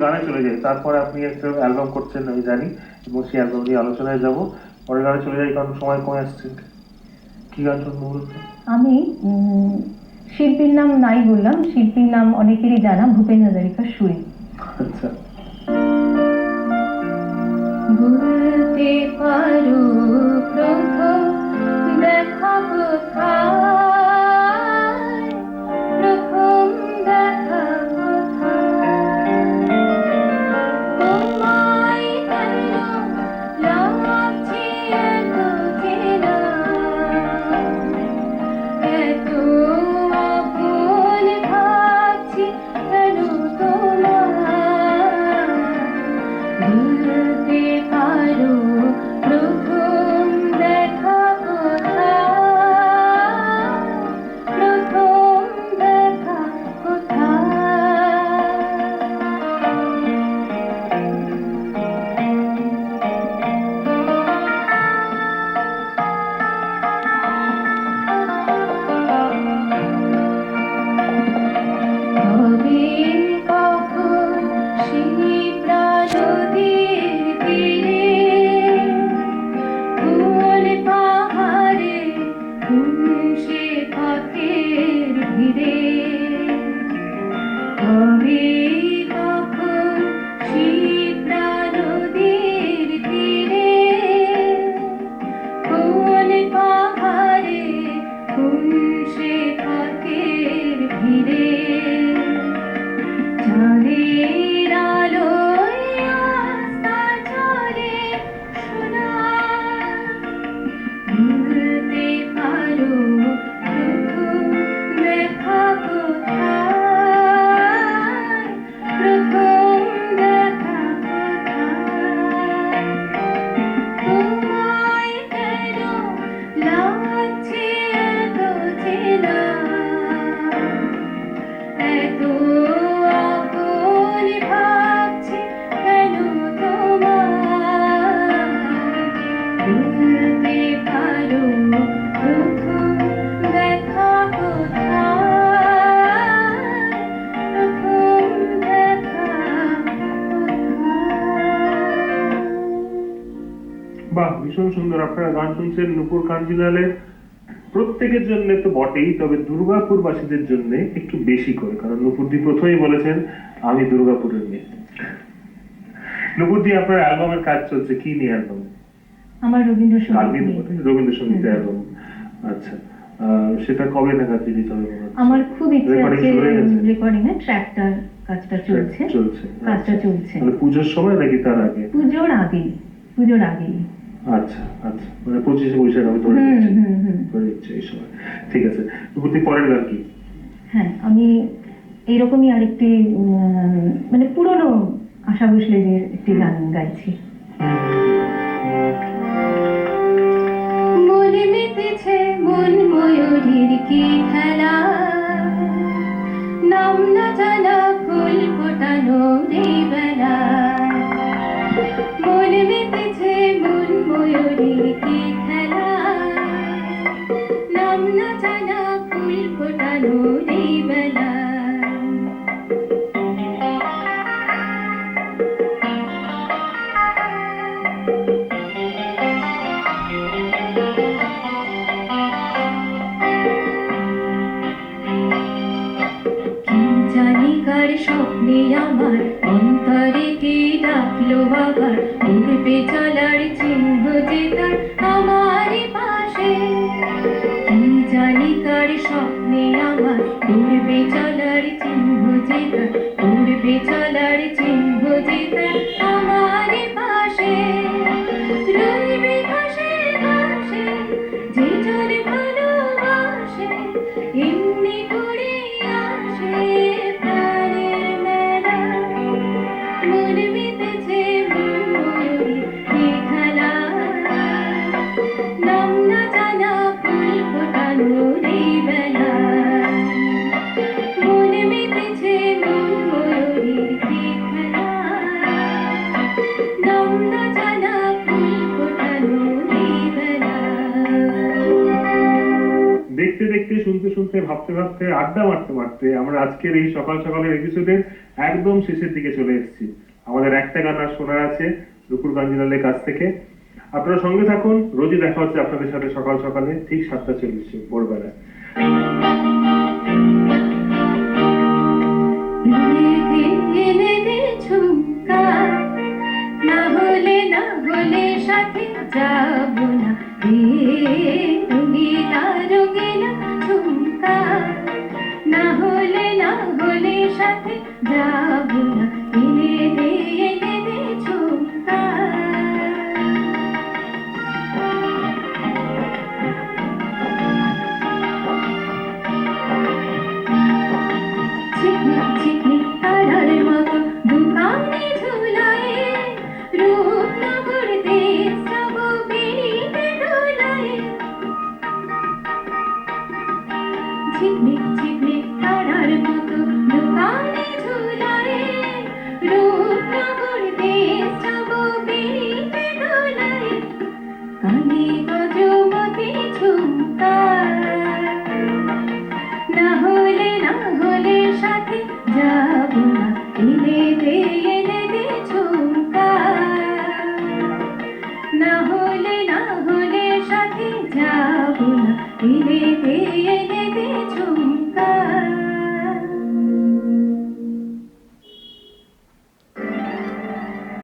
গানে চলে যাই, তারপরে আপনি একটা অ্যালবাম করছেন আমি জানি, এবং সেই অ্যালবাম নিয়ে আলোচনায় যাব। পরে গানে চলে যাই কারণ সময় কমে আসছে। কি গান শুনবো বলুন তো? আমি শিল্পীর নাম নাই বললাম, শিল্পীর নাম অনেকেরই জানা, ভূপেন হাজারিকার সুরে। আচ্ছা। বলতে পারো প্রথম দেখা কোথায়, প্রথম দেখা কোথায়, তোমায় কেন লাগছে এত চেনা, এত আপন ভাবছি কেন তোমায়। বলতে পারো প্রথম দেখা কোথায়, প্রথম দেখা কোথায়। তবে কখন শিপ্রা নদীর তীরে, কোন পাহাড়ে, কোন সে পাখির ভিড়ে, তবে কখন শিপ্রা নদীর তীরে, কোন পাহাড়ে, কোন সে পাখির ভিড়ে, চাঁদের আলোয় আস্থা জ্বলে সোনার। বলতে পারো প্রথম দেখা কোথায়, প্রথম দেখা কোথায়। তোমায় কেন লাগছে এত চেনা, এত আপন ভাবছি কেন তোমায়। বলতে পারো প্রথম দেখা কোথায়, প্রথম দেখা কোথায়। বাহ, ভীষণ সুন্দর। আপনারা গান শুনছেন নূপুর কাঞ্জিলালের। প্রত্যেকের জন্য তো বটেই, তবে দুর্গাপুরবাসীদের জন্য একটু বেশি করে, কারণ নূপুরদি প্রথমেই বলেছেন আমি দুর্গাপুরের মেয়ে। নূপুরদি, আপনার অ্যালবামের কাজ চলছে, কি নিয়ে অ্যালবাম? আমার রবীন্দ্রসঙ্গীত নিয়ে। রবীন্দ্রসঙ্গীত অ্যালবাম। আচ্ছা, সেটা কবে নাগাদ রিলিজ হবে? আমার খুব ইচ্ছে রেকর্ডিং আছে, শুরু হয়ে গেছে? রেকর্ডিং এর ট্র্যাকটার কাজটা চলছে। কাজটা চলছে। মানে পুজোর সময় নাকি তার আগে? পুজোর আগেই, পুজোর আগেই। আচ্ছা আচ্ছা, মানে 25শে বৈশাখ আমি ধরে নিচ্ছি এই সময়। ঠিক আছে, নূপুরদি, পরের গান কি? হ্যাঁ, আমি এইরকমই আরেকটি মানে পুরনো আশা ভোসলেদের একটি গান গাইছি। মনে মেতেছে মন ময়ূরীর কি খেলা, নাম না জানা ফুল ফোটানো এই বেলা। মনে মেতেছে মন ময়ূরীর কি খেলা, নাম না জানা ফুল ফোটানো এই বেলা। জানি কার স্বপ্নে আমার অন্তরে কে ডাকলো আবার, উঠবে চলার চিহ্ন যে তার আমার পাশে। কি জানি কার স্বপ্নে আমার উড়বে চলার চিহ্ন যে তার, উড়বে চলার চিহ্ন যে তার আমার পাশে। রইবে ঘাসে ঘাসে যে জন ভালোবাসে, এমনি করে আসে প্রাণের মেলা। মনে মেতেছে মন ময়ূরীর কি খেলা, নাম না জানা ফুল ফোটানো এই বেলা। মনে মেতেছে মন ময়ূরীর কি খেলা, নাম না জানা ফুল ফোটানো এই বেলা। দেখতে দেখতে, শুনতে শুনতে, ভাবতে ভাবতে, আড্ডা মারতে মারতে আমরা আজকের এই সকাল সকালের এপিসোডের একদম শেষের দিকে চলে এসেছি। আমাদের একটা গান আর শোনার আছে নুপুর কাঞ্জিলালের কাছ থেকে। আপনারা সঙ্গে থাকুন, রোজই দেখা হচ্ছে আপনাদের সাথে সকাল সকালে ঠিক 7:40 ভোরবেলা। এনে দে ঝুমকা, না হলে সাথে যাব না রে, রঙিলা রঙিলা ঝুমকা, না হলে সাথে যাব না, এনে দে ঝুমকা। ঝিকমিক ঝিকমিক তারার মতো দোকানে ঝুলায়ে, রূপনগর দেশ যাব বেড়িতে দোলায়ে। ঝিকমিক ঝিকমিক তারার মতো দোকানে ঝুলায়ে, রূপনগর দেশ যাব বেড়িতে দোলায়ে। কানে গজমতি ঝুমকা, না হলে সাথে যাব না, এনে দে ঝুমকা, না হলে সাথে যাব না, এনে দে